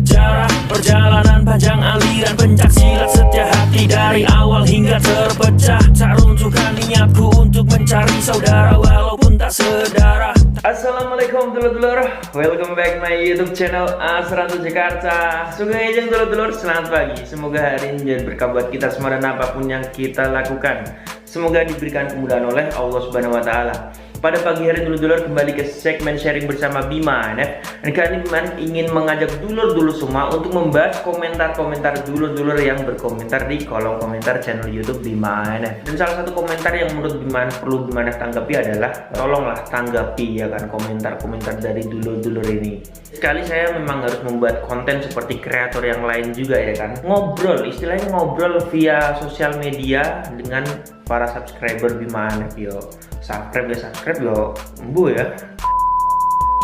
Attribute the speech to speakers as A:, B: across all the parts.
A: sejarah. Perjalanan panjang aliran pencak silat setia hati dari awal hingga terpecah. Tak runtuhkan niatku untuk mencari saudara walaupun tak sedara.
B: Assalamualaikum dulur-dulur, welcome back my YouTube channel Asranto Jakarta. Sugeng dulur-dulur, selamat pagi. Semoga hari ini jadi berkah buat kita semua dan apapun yang kita lakukan. Semoga diberikan kemudahan oleh Allah Subhanahu wa Ta'ala. Pada pagi hari dulur-dulur kembali ke segmen sharing bersama Bima NF. Dan kali ini Bima ingin mengajak dulur-dulur semua untuk membahas komentar-komentar dulur-dulur yang berkomentar di kolom komentar channel YouTube Bima NF. Dan salah satu komentar yang menurut Bima perlu Bima NF tanggapi adalah tolonglah tanggapi ya kan komentar-komentar dari dulur-dulur ini. Sekali saya memang harus membuat konten seperti kreator yang lain juga ya kan. Ngobrol, istilahnya ngobrol via sosial media dengan para subscriber Bima NF yo. Subscribe yo embu ya.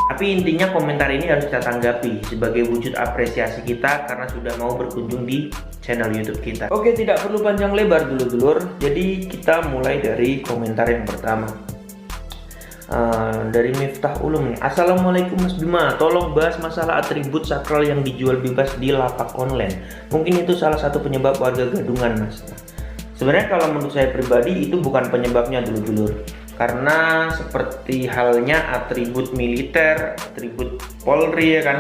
B: Tapi intinya komentar ini harus kita tanggapi sebagai wujud apresiasi kita karena sudah mau berkunjung di channel YouTube kita. Oke, tidak perlu panjang lebar dulur-dulur. Jadi kita mulai dari komentar yang pertama. Dari Miftah Ulum nih. Assalamualaikum Mas Bima, tolong bahas masalah atribut sakral yang dijual bebas di lapak online. Mungkin itu salah satu penyebab warga gadungan, Mas. Sebenarnya kalau menurut saya pribadi itu bukan penyebabnya dulur-dulur. Karena seperti halnya atribut militer, atribut Polri ya kan,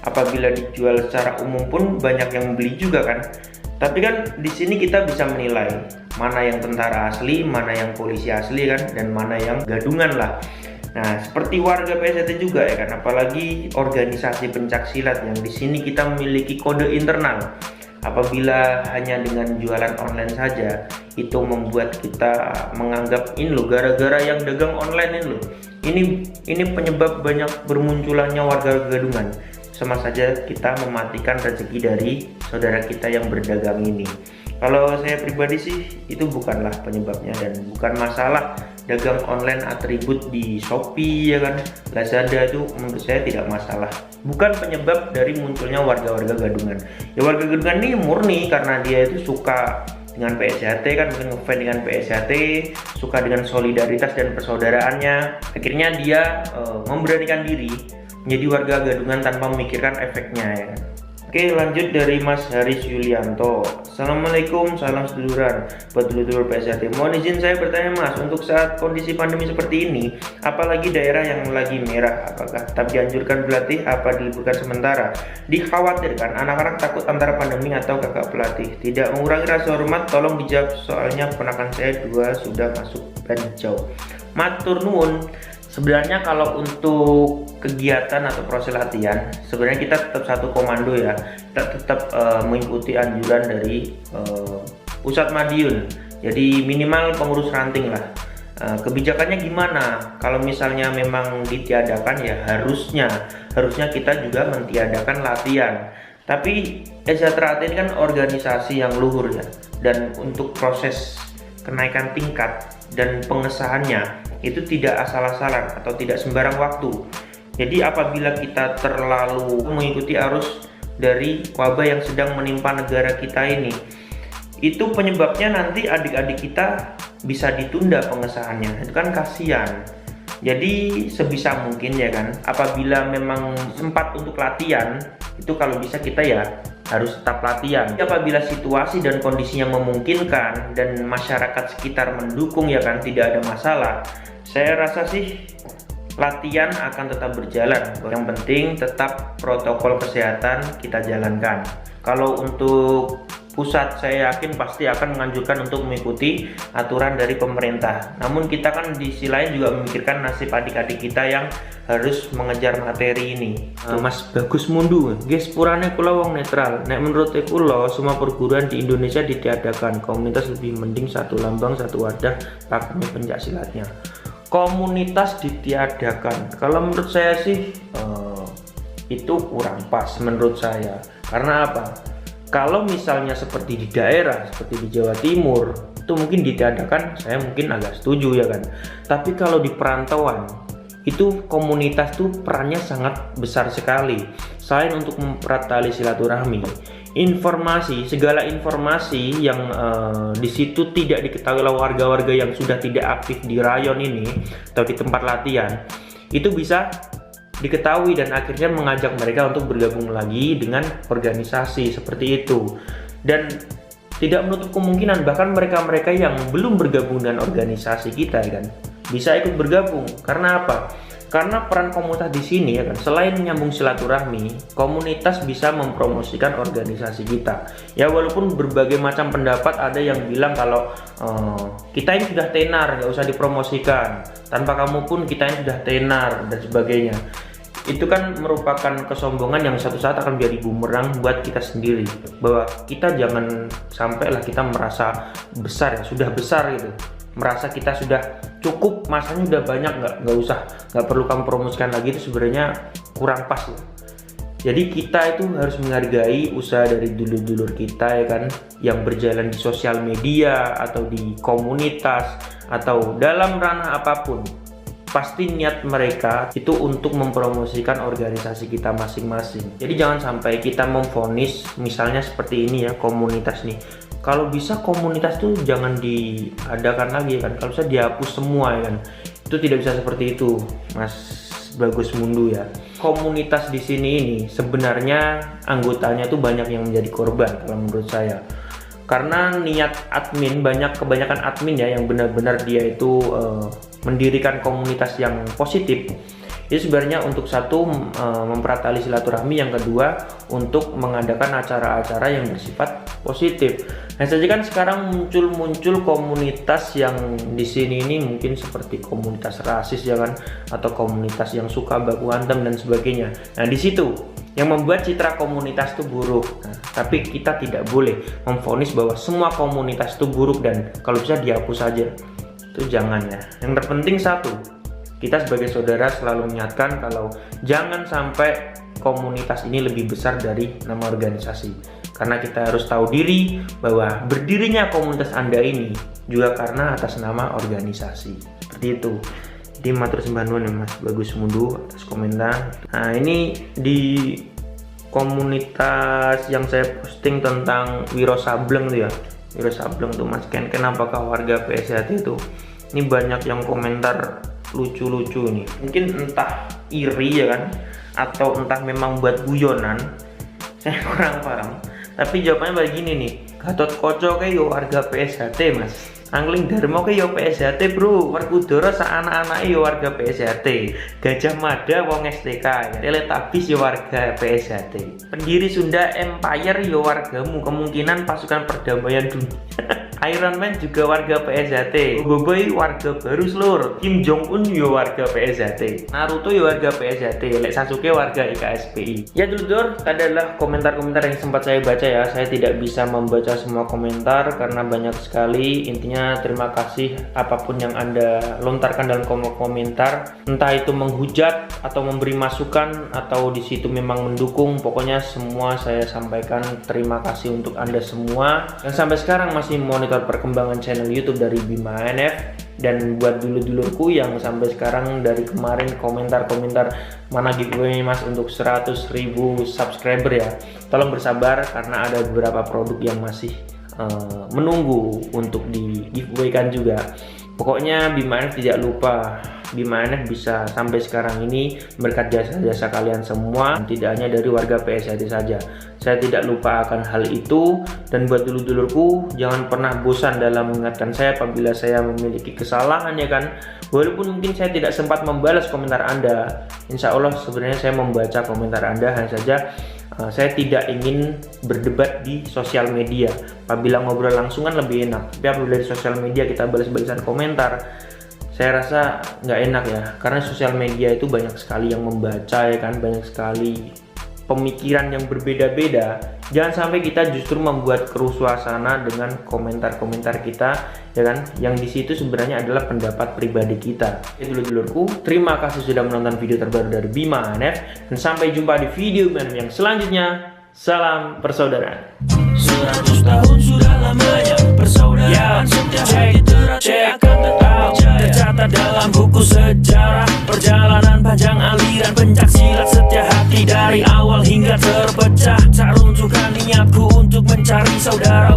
B: apabila dijual secara umum pun banyak yang beli juga kan. Tapi kan di sini kita bisa menilai mana yang tentara asli, mana yang polisi asli kan, dan mana yang gadungan lah. Nah, seperti warga PST juga ya kan, apalagi organisasi pencaksilat yang di sini kita memiliki kode internal. Apabila hanya dengan jualan online saja itu membuat kita menganggap ini loh gara-gara yang dagang online ini loh. Ini penyebab banyak bermunculannya warga gadungan. Sama saja kita mematikan rezeki dari saudara kita yang berdagang ini. Kalau saya pribadi sih itu bukanlah penyebabnya dan bukan masalah dagang online atribut di Shopee ya kan, Lazada itu menurut saya tidak masalah. Bukan penyebab dari munculnya warga-warga gadungan. Ya warga gadungan ini murni karena dia itu suka dengan PSHT kan, mungkin ngefans dengan PSHT, suka dengan solidaritas dan persaudaraannya. Akhirnya dia memberanikan diri menjadi warga gadungan tanpa memikirkan efeknya ya kan. Oke, lanjut dari Mas Haris Yulianto. Assalamualaikum, salam seduluran buat dulur-dulur PSHT. Mohon izin saya bertanya Mas, untuk saat kondisi pandemi seperti ini, apalagi daerah yang lagi merah, apakah tetap dianjurkan berlatih apa diliburkan sementara? Dikhawatirkan anak-anak takut antara pandemi atau kakak pelatih. Tidak mengurangi rasa hormat, tolong dijawab soalnya ponakan saya 2 sudah masuk hijau. Matur nuwun. Sebenarnya kalau untuk kegiatan atau proses latihan, sebenarnya kita tetap satu komando ya. Kita tetap mengikuti anjuran dari Pusat Madiun. Jadi minimal pengurus ranting lah. Kebijakannya gimana? Kalau misalnya memang ditiadakan ya harusnya kita juga mentiadakan latihan. Tapi Ezatra ini kan organisasi yang luhur ya. Dan untuk proses kenaikan tingkat dan pengesahannya itu tidak asal-asalan atau tidak sembarang waktu. Jadi apabila kita terlalu mengikuti arus dari wabah yang sedang menimpa negara kita ini, itu penyebabnya nanti adik-adik kita bisa ditunda pengesahannya. Itu kan kasihan. Jadi sebisa mungkin ya kan, apabila memang sempat untuk latihan, itu kalau bisa kita ya harus tetap latihan. Apabila situasi dan kondisinya memungkinkan dan masyarakat sekitar mendukung ya kan, tidak ada masalah. Saya rasa sih latihan akan tetap berjalan. Yang penting tetap protokol kesehatan kita jalankan. Kalau untuk pusat saya yakin pasti akan menganjurkan untuk mengikuti aturan dari pemerintah. Namun kita kan di sisi lain juga memikirkan nasib adik-adik kita yang harus mengejar materi ini. Mas Bagus Mundu, guys, purane kula wong netral. Nek menurut kula semua perguruan di Indonesia ditiadakan. Komunitas lebih mending satu lambang satu wadah pakai pencaksilatnya. Komunitas ditiadakan. Kalau menurut saya sih itu kurang pas menurut saya. Karena apa? Kalau misalnya seperti di daerah, seperti di Jawa Timur, itu mungkin ditiadakan, saya mungkin agak setuju ya kan. Tapi kalau di perantauan, itu komunitas tuh perannya sangat besar sekali. Selain untuk mempererat tali silaturahmi, segala informasi yang di situ tidak diketahui oleh warga-warga yang sudah tidak aktif di rayon ini atau di tempat latihan, itu bisa diketahui dan akhirnya mengajak mereka untuk bergabung lagi dengan organisasi seperti itu. Dan tidak menutup kemungkinan bahkan mereka-mereka yang belum bergabung dengan organisasi kita ya kan, bisa ikut bergabung. Karena apa? Karena peran komunitas di sini ya kan, selain menyambung silaturahmi, komunitas bisa mempromosikan organisasi kita. Ya walaupun berbagai macam pendapat, ada yang bilang kalau kita ini sudah tenar, nggak usah dipromosikan. Tanpa kamu pun kita ini sudah tenar dan sebagainya. Itu kan merupakan kesombongan yang suatu saat akan menjadi bumerang buat kita sendiri, bahwa kita jangan sampailah kita merasa besar ya, sudah besar gitu, merasa kita sudah cukup, masanya udah banyak, nggak perlu kamu promosikan lagi. Itu sebenarnya kurang pas ya. Jadi kita itu harus menghargai usaha dari dulur-dulur kita ya kan, yang berjalan di sosial media atau di komunitas atau dalam ranah apapun. Pasti niat mereka itu untuk mempromosikan organisasi kita masing-masing. Jadi jangan sampai kita memvonis, misalnya seperti ini ya, komunitas nih, kalau bisa komunitas tuh jangan diadakan lagi kan, kalau bisa dihapus semua ya kan. Itu tidak bisa seperti itu, Mas Bagus Mundu ya. Komunitas di sini ini sebenarnya anggotanya tuh banyak yang menjadi korban kalau menurut saya. Karena niat admin, kebanyakan admin ya yang benar-benar dia itu mendirikan komunitas yang positif. Itu sebenarnya untuk satu memperatali silaturahmi, yang kedua untuk mengadakan acara-acara yang bersifat positif. Nah saja kan sekarang muncul komunitas yang di sini ini mungkin seperti komunitas rasis ya kan, atau komunitas yang suka baku hantam dan sebagainya. Nah di situ yang membuat citra komunitas itu buruk. Nah, tapi kita tidak boleh memvonis bahwa semua komunitas itu buruk dan kalau bisa dihapus saja. Itu jangan ya. Yang terpenting satu, kita sebagai saudara selalu mengingatkan kalau jangan sampai komunitas ini lebih besar dari nama organisasi. Karena kita harus tahu diri bahwa berdirinya komunitas Anda ini juga karena atas nama organisasi. Seperti itu. Jadi matur sembah nuwun ya Mas Bagus Mundu atas komentar. Nah ini di komunitas yang saya posting tentang Wiro Sableng tuh ya, Wiro Sableng tuh Mas Ken apakah warga PSHT itu, ini banyak yang komentar lucu-lucu nih, mungkin entah iri ya kan, atau entah memang buat guyonan, saya kurang paham. Tapi jawabannya begini nih, Gatot Koco kayak yo warga PSHT Mas, Angling Darmo kayak yo PSHT bro, Werkudara sa anak-anake yo warga PSHT, Gajah Mada wong STK, Teletubbies yo warga PSHT, pendiri Sunda Empire yo wargamu, kemungkinan pasukan perdamaian dunia. Iron Man juga warga PSHT, Boboiboy warga baru seluruh, Kim Jong Un yo warga PSHT, Naruto yo warga PSHT, Lek Sasuke warga IKSPI. Ya dulur, adalah komentar-komentar yang sempat saya baca ya. Saya tidak bisa membaca semua komentar karena banyak sekali. Intinya terima kasih apapun yang Anda lontarkan dalam komentar, entah itu menghujat atau memberi masukan atau di situ memang mendukung. Pokoknya semua saya sampaikan terima kasih untuk Anda semua yang sampai sekarang masih monitor perkembangan channel YouTube dari Bima NF. Dan buat dulur-dulurku yang sampai sekarang dari kemarin komentar-komentar mana giveaway Mas untuk 100.000 subscriber ya, tolong bersabar karena ada beberapa produk yang masih menunggu untuk di giveaway kan juga. Pokoknya Bima NF tidak lupa, Bima NF bisa sampai sekarang ini berkat jasa-jasa kalian semua, tidak hanya dari warga PSHT saja. Saya tidak lupa akan hal itu. Dan buat dulur-dulurku, jangan pernah bosan dalam mengingatkan saya apabila saya memiliki kesalahan ya kan. Walaupun mungkin saya tidak sempat membalas komentar Anda, insya Allah sebenarnya saya membaca komentar Anda. Hanya saja saya tidak ingin berdebat di sosial media. Apabila ngobrol langsung kan lebih enak, tapi apabila di sosial media kita balas-balasan komentar, saya rasa nggak enak ya. Karena sosial media itu banyak sekali yang membaca ya kan, banyak sekali pemikiran yang berbeda-beda. Jangan sampai kita justru membuat keruh suasana dengan komentar-komentar kita ya kan, yang di situ sebenarnya adalah pendapat pribadi kita. Itu dulur-dulurku, terima kasih sudah menonton video terbaru dari Bima NF, dan sampai jumpa di video yang selanjutnya. Salam persaudaraan.
A: 100 tahun sudah lamanya persaudaraan setiap kita akan tetap tercatat dalam buku sejarah. Perjalanan panjang aliran pencak silat setia hati dari awal hingga terpecah. Tak runtuhkan niatku untuk mencari saudara.